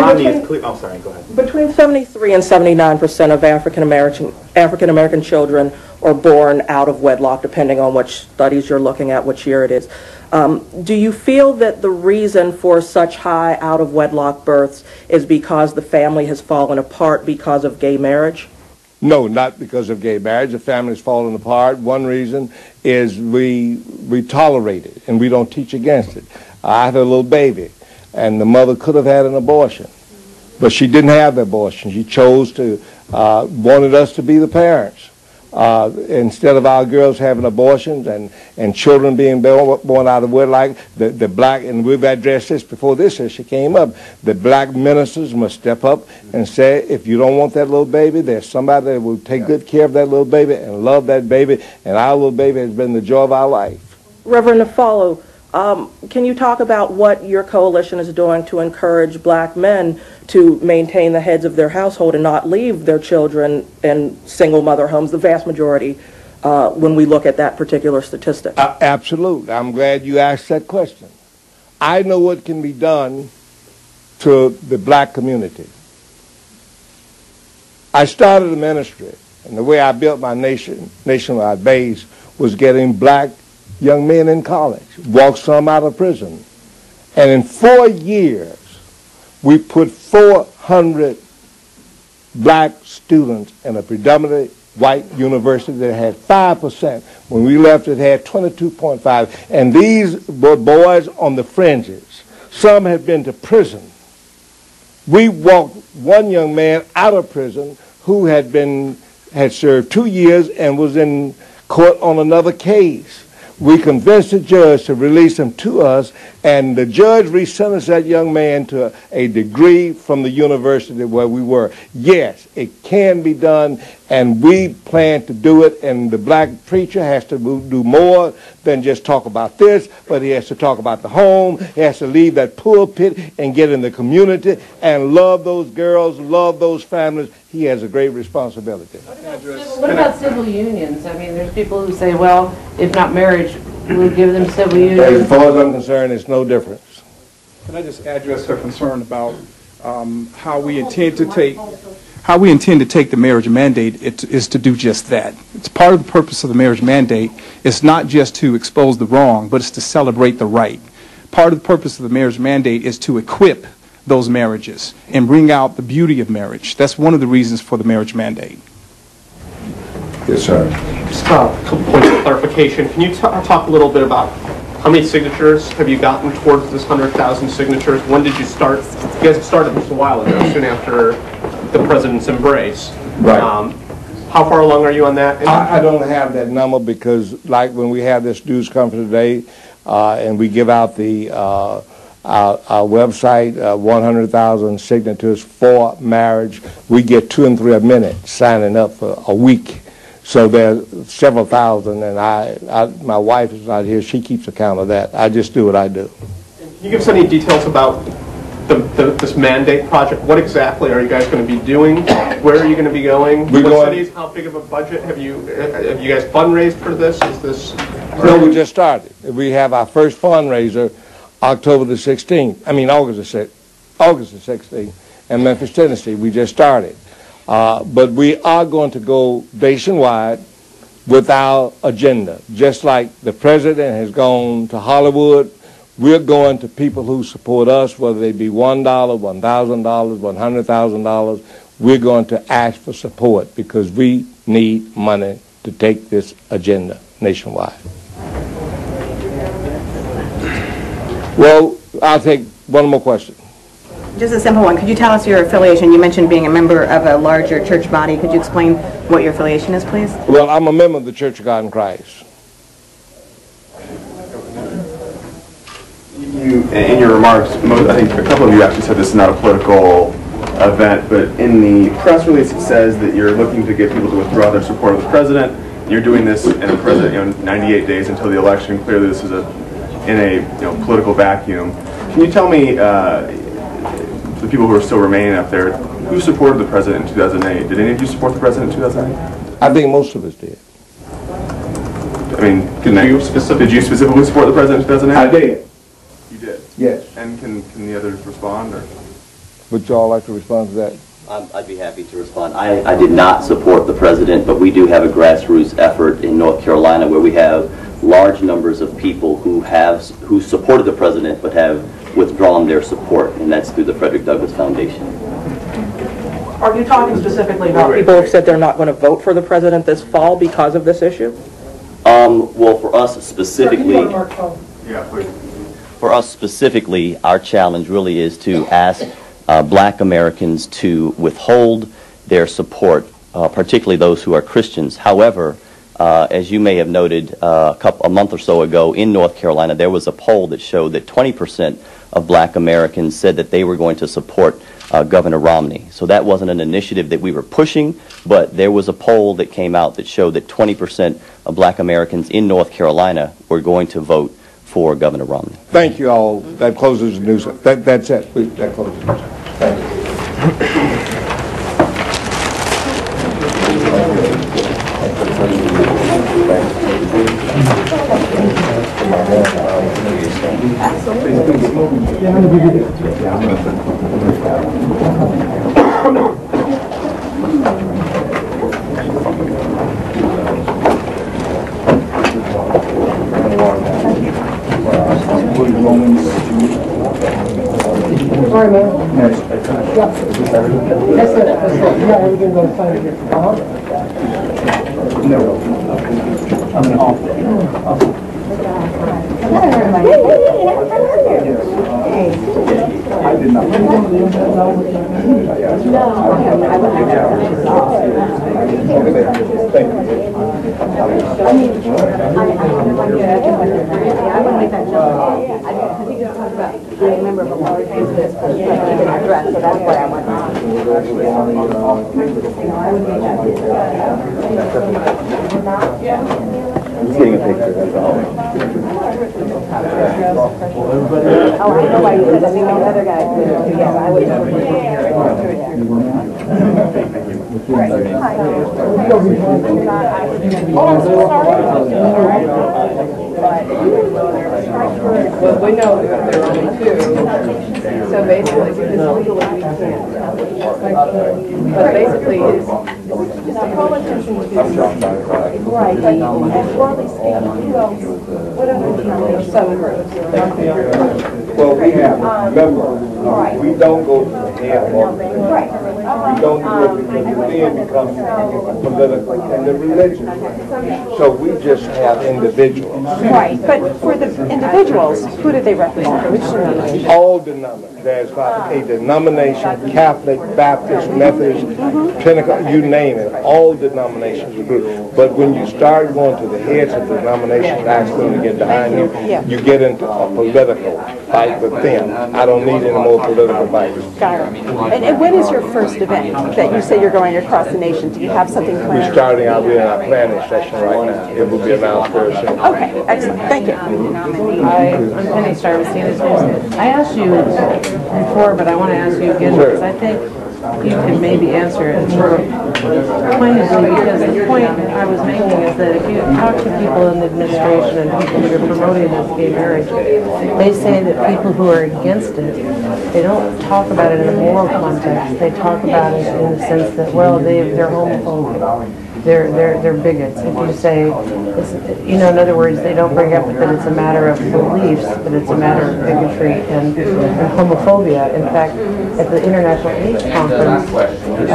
Romney is clear. Oh, sorry, go ahead. Between 73 and 79% of African-American children are born out of wedlock, depending on which studies you're looking at, which year it is. Do you feel that the reason for such high out-of-wedlock births is because the family has fallen apart because of gay marriage? No, not because of gay marriage. The family's fallen apart. One reason is we tolerate it and we don't teach against it. I had a little baby, and the mother could have had an abortion, but she didn't have the abortion. She chose to, wanted us to be the parents. Instead of our girls having abortions and children being born out of wedlock, the black, and we've addressed this before this issue came up, the black ministers must step up and say, if you don't want that little baby, there's somebody that will take good care of that little baby and love that baby, and our little baby has been the joy of our life. Reverend Afolo, can you talk about what your coalition is doing to encourage black men to maintain the heads of their household and not leave their children in single mother homes, the vast majority, when we look at that particular statistic? Absolutely. I'm glad you asked that question. I know what can be done to the black community. I started a ministry, and the way I built my nationwide base was getting black young men in college, walked some out of prison. And in 4 years, we put 400 black students in a predominantly white university that had 5%. When we left, it had 22.5. And these were boys on the fringes. Some had been to prison. We walked one young man out of prison who had served 2 years and was in court on another case. We convinced the judge to release him to us, and the judge resentenced that young man to a degree from the university where we were. Yes, it can be done, and we plan to do it, and the black preacher has to do more than just talk about this, but he has to talk about the home. He has to leave that pulpit and get in the community and love those girls, love those families. He has a great responsibility. What about civil unions? I mean, there's people who say, well, if not marriage, we'll give them civil unions. As far as I'm concerned, it's no difference. Can I just address her concern about how we intend to take the marriage mandate? It is to do just that. It's part of the purpose of the marriage mandate. It's not just to expose the wrong, but it's to celebrate the right. Part of the purpose of the marriage mandate is to equip those marriages and bring out the beauty of marriage. That's one of the reasons for the marriage mandate. Yes, sir. Just a couple points of clarification. Can you talk a little bit about how many signatures have you gotten towards this 100,000 signatures? When did you start? You guys started this a while ago, soon after the president's embrace. Right. How far along are you on that? I don't have that number because, like when we have this news conference today, and we give out the our website, 100,000 signatures for marriage, we get 2 and 3 a minute signing up for a week. So there's several thousand, and my wife is not here. She keeps account of that. I just do what I do. Can you give us any details about this mandate project? What exactly are you guys going to be doing? Where are you going to be going? What cities? How big of a budget have you guys fundraised for this? Is this? No, we just started. We have our first fundraiser October the 16th. I mean August the 16th in Memphis, Tennessee. We just started. But we are going to go nationwide with our agenda. Just like the president has gone to Hollywood, we're going to people who support us, whether they be $1, $1,000, $100,000. We're going to ask for support because we need money to take this agenda nationwide. Well, I'll take one more question. Just a simple one. Could you tell us your affiliation? You mentioned being a member of a larger church body. Could you explain what your affiliation is, please? Well, I'm a member of the Church of God in Christ. You, in your remarks, I think a couple of you actually said this is not a political event, but in the press release it says that you're looking to get people to withdraw their support of the president. You're doing this in a president, 98 days until the election. Clearly, this is in a political vacuum. Can you tell me, the people who are still remaining up there, who supported the president in 2008? Did any of you support the president in 2008? I think most of us did. I mean, did you specifically support the president in 2008? I did. You did? Yes. And can the others respond? Or? Would you all like to respond to that? I'd be happy to respond. I did not support the president, but we do have a grassroots effort in North Carolina where we have large numbers of people who supported the president but have withdrawn their support, and that's through the Frederick Douglass Foundation. Are you talking specifically about people who have said they're not going to vote for the president this fall because of this issue? Well, for us specifically, our challenge really is to ask Black Americans to withhold their support, particularly those who are Christians. However, as you may have noted a month or so ago in North Carolina, there was a poll that showed that 20% of Black Americans said that they were going to support Governor Romney. So that wasn't an initiative that we were pushing, but there was a poll that came out that showed that 20% of Black Americans in North Carolina were going to vote for Governor Romney. Thank you all. That closes the news. That's it. That closes the news. Thank you. Sorry, man. Yeah, everything goes fine here. No. I'm an off day. I did not. Thank you. I want to make that jump. I think it's talked about being a member of a large business, but keeping our dress, so that's why I went on. I'm getting a picture, that's all. Oh, I know why you did that. The other guy did it too. Yeah, I would have. Well, we know that there are only two, so basically, because legally we can't. But basically, it's just a politician to right, and broadly speaking, who else, what other subgroups? Well, we have members. We don't go to the head office. Right. We don't do it because it then becomes political and the religion. So we just have individuals. Right, but for the individuals, who do they represent? Which denomination? All denominations. There's not a denomination, Catholic, Baptist, Methodist, Pentecostal, you name it. All denominations are good. But when you start going to the heads of the denominations, asking them to get behind you, you get into a political fight with them. I don't need any more political fights. Got it. And when is your first event that you say you're going across the nation? Do you have something planned? We're starting out, we're in our planning session right now. It will be announced very soon. Okay, excellent. Thank you. I'm Penny Star with CNS News. I asked you before, but I want to ask you again because I think you can maybe answer it pointedly, because the point I was making is that if you talk to people in the administration and people who are promoting this gay marriage, they say that people who are against it, they don't talk about it in a moral context. They talk about it in the sense that, well, they're homophobic. They're bigots. If you say, in other words, they don't bring up that it's a matter of beliefs, but it's a matter of bigotry and homophobia. In fact, at the International AIDS Conference, it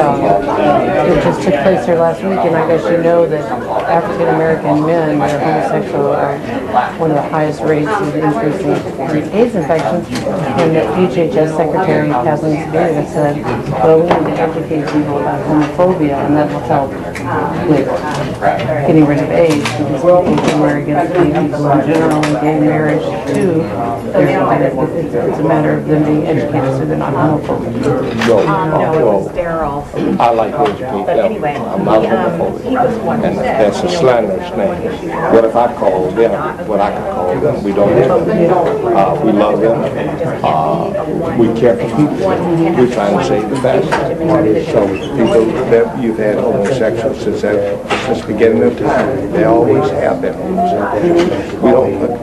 just took place here last week, and I guess you know that African American men that are homosexual are one of the highest rates of increasing AIDS infections, and that HHS Secretary Kathleen Sebelius said, well, we need to educate people about homophobia, and that will help with getting rid of AIDS, because people who are against gay people in general and gay marriage too, it's a matter of them being educated so they're not homophobic. No, it was Daryl. I like to educate But them. anyway, I'm not homophobic. he was one. And that's a slanderous name. What if I call them what I could call them. We don't hate them. We love them. We care for people. We're trying to save the best. So people that you've had homosexuals since the beginning of time, they always have been homosexuals.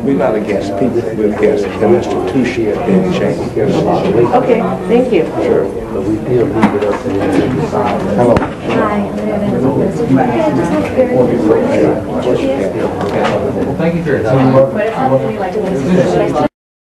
We're not against people. We're against an institution that didn't change. Okay, thank you. Sure. Hello. Hi. Thank you for your time.